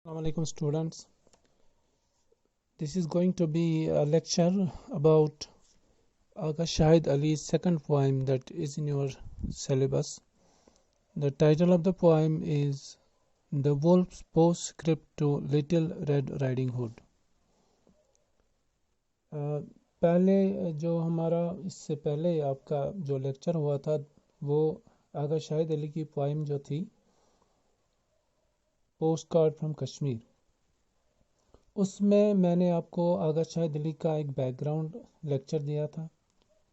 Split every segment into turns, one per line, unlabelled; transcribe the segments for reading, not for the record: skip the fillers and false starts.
Assalamu alaikum students. This is going to be a lecture about Agha Shahid Ali's second poem that is in your syllabus. The title of the poem is The Wolf's Postscript to Little Red Riding Hood. पहले जो हमारा इससे पहले आपका जो lecture हुआ था वो आगा शाहिद अली की पोइम जो थी पोस्ट कार्ड फ्रॉम कश्मीर, उसमें मैंने आपको आगा शाहिद अली का एक बैकग्राउंड लेक्चर दिया था।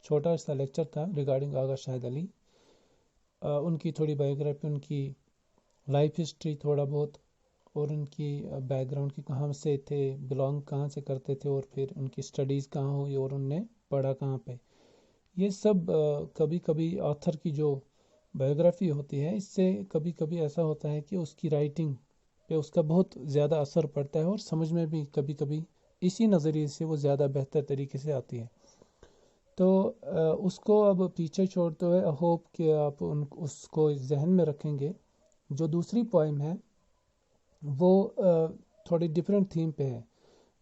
छोटा सा लेक्चर था रिगार्डिंग आगा शाहिद अली, उनकी थोड़ी बायोग्राफी, उनकी लाइफ हिस्ट्री थोड़ा बहुत, और उनकी बैकग्राउंड की कहाँ से थे, बिलोंग कहाँ से करते थे, और फिर उनकी स्टडीज़ कहाँ हुई और उनने पढ़ा कहाँ पे। ये सब कभी कभी ऑथर की जो बायोग्राफी होती है इससे कभी कभी ऐसा होता है कि उसकी राइटिंग पे उसका बहुत ज़्यादा असर पड़ता है और समझ में भी कभी कभी इसी नज़रिए से वो ज़्यादा बेहतर तरीके से आती है। तो उसको अब पीछे छोड़ते हुए होप कि आप उसको जहन में रखेंगे। जो दूसरी पोइम है वो थोड़ी डिफरेंट थीम पे है।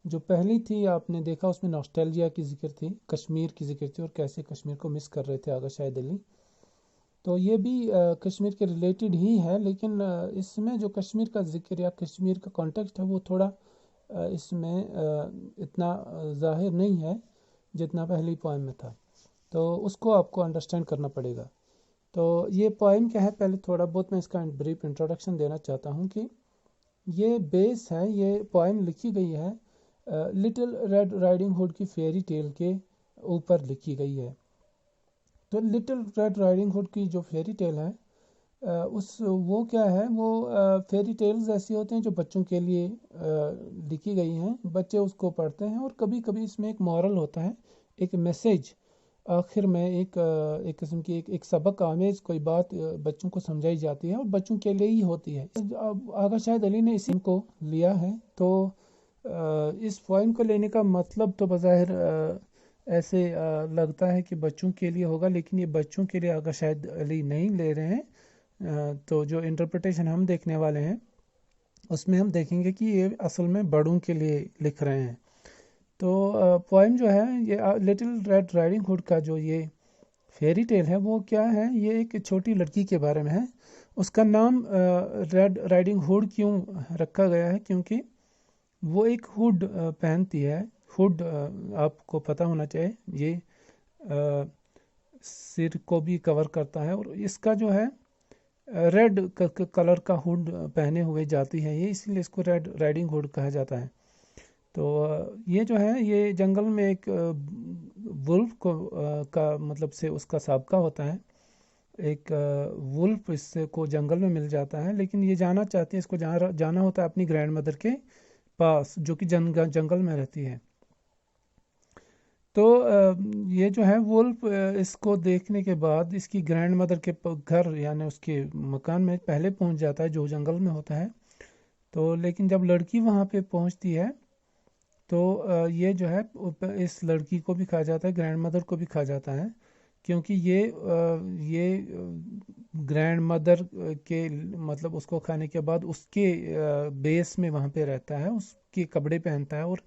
जो पहली थी आपने देखा उसमें नॉस्टैल्जिया की जिक्र थी, कश्मीर की जिक्र थी और कैसे कश्मीर को मिस कर रहे थे आगा शाहिद अली। तो ये भी कश्मीर के रिलेटेड ही है, लेकिन इसमें जो कश्मीर का जिक्र या कश्मीर का कॉन्टेक्स्ट है वो थोड़ा इसमें इतना ज़ाहिर नहीं है जितना पहली पोइम में था। तो उसको आपको अंडरस्टैंड करना पड़ेगा। तो ये पोइम क्या है, पहले थोड़ा बहुत मैं इसका ब्रीफ इंट्रोडक्शन देना चाहता हूँ कि ये बेस है, ये पोइम लिखी गई है लिटिल रेड राइडिंग हुड की फेरी टेल के ऊपर लिखी गई है। तो लिटिल रेड राइडिंग हुड की जो फेरी टेल है वो क्या है, वो फेरी टेल्स ऐसी होते हैं जो बच्चों के लिए लिखी गई हैं, बच्चे उसको पढ़ते हैं और कभी कभी इसमें एक मॉरल होता है, एक मैसेज आखिर में, एक किस्म की एक सबक आमेज कोई बात बच्चों को समझाई जाती है और बच्चों के लिए ही होती है। अब आगा शाहिद अली ने इसी को लिया है। तो इस पोइम को लेने का मतलब तो बज़ाहिर ऐसे लगता है कि बच्चों के लिए होगा, लेकिन ये बच्चों के लिए आगा शाहिद अली नहीं ले रहे हैं। तो जो इंटरप्रिटेशन हम देखने वाले हैं उसमें हम देखेंगे कि ये असल में बड़ों के लिए लिख रहे हैं। तो पोइम जो है ये लिटिल रेड राइडिंग हुड का जो ये फेरी टेल है वो क्या है, ये एक छोटी लड़की के बारे में है। उसका नाम रेड राइडिंग हुड क्यों रखा गया है, क्योंकि वो एक हुड पहनती है। हुड आपको पता होना चाहिए, ये सिर को भी कवर करता है और इसका जो है रेड कलर का हुड पहने हुए जाती है ये, इसलिए इसको रेड राइडिंग हुड कहा जाता है। तो ये जो है ये जंगल में एक वुल्फ को का मतलब से उसका साबका होता है। एक वुल्फ इससे को जंगल में मिल जाता है, लेकिन ये जाना चाहती है, इसको जाना होता है अपनी ग्रैंड मदर के पास जो कि जंगल में रहती है। तो ये जो है वुल्फ इसको देखने के बाद इसकी ग्रैंड मदर के घर यानी उसके मकान में पहले पहुंच जाता है जो जंगल में होता है। तो लेकिन जब लड़की वहाँ पे पहुँचती है तो ये जो है इस लड़की को भी खा जाता है, ग्रैंड मदर को भी खा जाता है, क्योंकि ये ग्रैंड मदर के मतलब उसको खाने के बाद उसके बेस में वहाँ पे रहता है, उसके कपड़े पहनता है और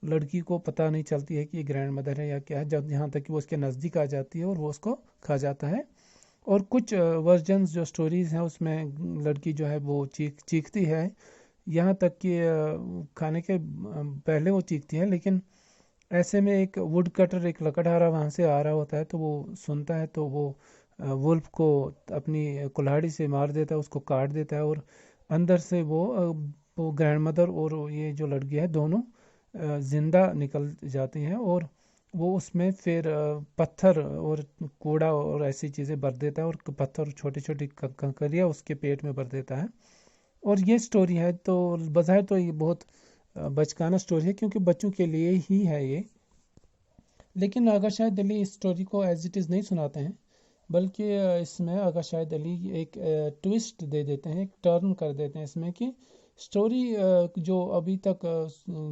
लड़की को पता नहीं चलती है कि ये ग्रैंड मदर है या क्या है, जब यहाँ तक कि वो उसके नज़दीक आ जाती है और वो उसको खा जाता है। और कुछ वर्जन्स जो स्टोरीज़ हैं उसमें लड़की जो है वो चीखती है, यहाँ तक कि खाने के पहले वो चीखती है, लेकिन ऐसे में एक वुड कटर, एक लकड़हारा वहाँ से आ रहा होता है तो वो सुनता है, तो वो वुल्फ को अपनी कुल्हाड़ी से मार देता है, उसको काट देता है और अंदर से वो ग्रैंड मदर और ये जो लड़की है दोनों ज़िंदा निकल जाती हैं और वो उसमें फिर पत्थर और कूड़ा और ऐसी चीज़ें भर देता है और पत्थर छोटी छोटी कंकरियाँ उसके पेट में भर देता है। और ये स्टोरी है तो बज़ाहिर तो ये बहुत बचकाना स्टोरी है क्योंकि बच्चों के लिए ही है ये, लेकिन आगा शाहिद अली इस स्टोरी को एज इट इज़ नहीं सुनाते हैं, बल्कि इसमें आगा शाहिद अली एक ट्विस्ट दे देते हैं, एक टर्न कर देते हैं इसमें कि स्टोरी जो अभी तक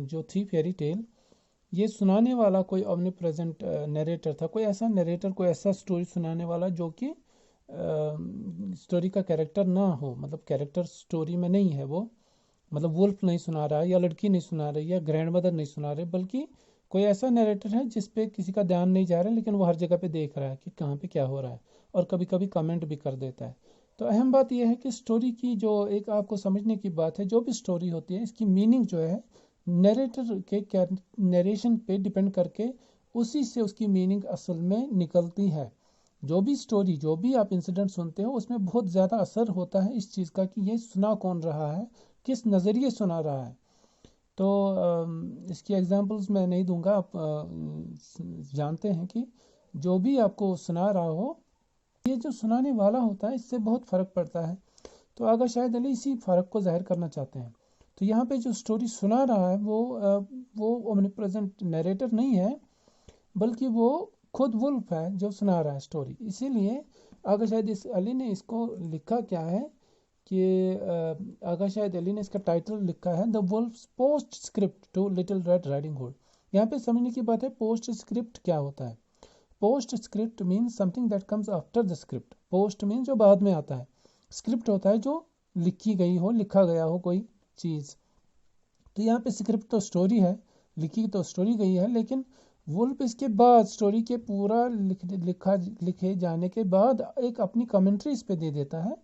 जो थी फेरी टेल, ये सुनाने वाला कोई omni प्रेजेंट नरेटर था, कोई ऐसा नरेटर, कोई ऐसा स्टोरी सुनाने वाला जो कि स्टोरी का कैरेक्टर ना हो, मतलब कैरेक्टर स्टोरी में नहीं है वो, मतलब वुल्फ नहीं सुना रहा है, या लड़की नहीं सुना रही, या ग्रैंड मदर नहीं सुना रही, बल्कि कोई ऐसा नरेटर है जिस पे किसी का ध्यान नहीं जा रहा है, लेकिन वो हर जगह पे देख रहा है कि कहाँ पे क्या हो रहा है, और कभी कभी कमेंट भी कर देता है। तो अहम बात यह है कि स्टोरी की जो एक आपको समझने की बात है, जो भी स्टोरी होती है इसकी मीनिंग जो है नरेटर के क्या नरेशन पे डिपेंड करके उसी से उसकी मीनिंग असल में निकलती है। जो भी स्टोरी, जो भी आप इंसिडेंट सुनते हो, उसमें बहुत ज़्यादा असर होता है इस चीज़ का कि ये सुना कौन रहा है, किस नज़रिए सुना रहा है। तो इसकी एग्जांपल्स मैं नहीं दूंगा, आप जानते हैं कि जो भी आपको सुना रहा हो, ये जो सुनाने वाला होता है इससे बहुत फ़र्क पड़ता है। तो आगा शाहिद अली इसी फ़र्क को ज़ाहिर करना चाहते हैं। तो यहाँ पे जो स्टोरी सुना रहा है वो ओमनीप्रेजेंट नरेटर नहीं है, बल्कि वो खुद वुल्फ है जो सुना रहा है स्टोरी। इसीलिए आगा शाहिद अली ने इसको लिखा क्या है कि आगा शाहिद अली ने इसका टाइटल लिखा है the wolf's postscript to little red riding hood. यहाँ पे समझने की बात है पोस्ट स्क्रिप्ट क्या होता है। Post script means something that comes after the script. Post means जो बाद में आता है, स्क्रिप्ट होता है जो लिखी गई हो, लिखा गया हो कोई चीज़। तो यहाँ पे स्क्रिप्ट तो स्टोरी है, लिखी तो स्टोरी गई है, लेकिन वुल्फ इसके बाद स्टोरी के पूरा लिखे जाने के बाद एक अपनी कमेंट्री इस पे दे देता है,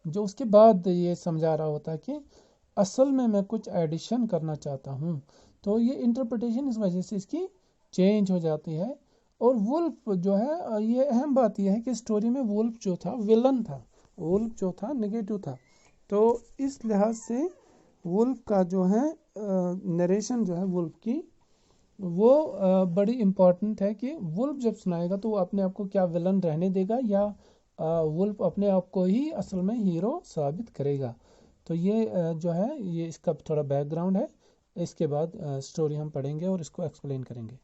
जो उसके बाद ये समझा रहा होता है कि असल में मैं कुछ एडिशन करना चाहता हूँ। तो ये इंटरप्रिटेशन इस वजह से इसकी चेंज हो जाती है। और वुल्फ जो है, ये अहम बात यह है कि स्टोरी में वुल्फ जो था विलन था, वुल्फ जो था नेगेटिव था। तो इस लिहाज से वुल्फ का जो है नरेशन जो है वुल्फ की, वो बड़ी इम्पॉर्टेंट है कि वुल्फ जब सुनाएगा तो वो अपने आप को क्या विलन रहने देगा, या वुल्फ अपने आप को ही असल में हीरो साबित करेगा। तो ये जो है ये इसका थोड़ा बैकग्राउंड है। इसके बाद स्टोरी हम पढ़ेंगे और इसको एक्सप्लेन करेंगे।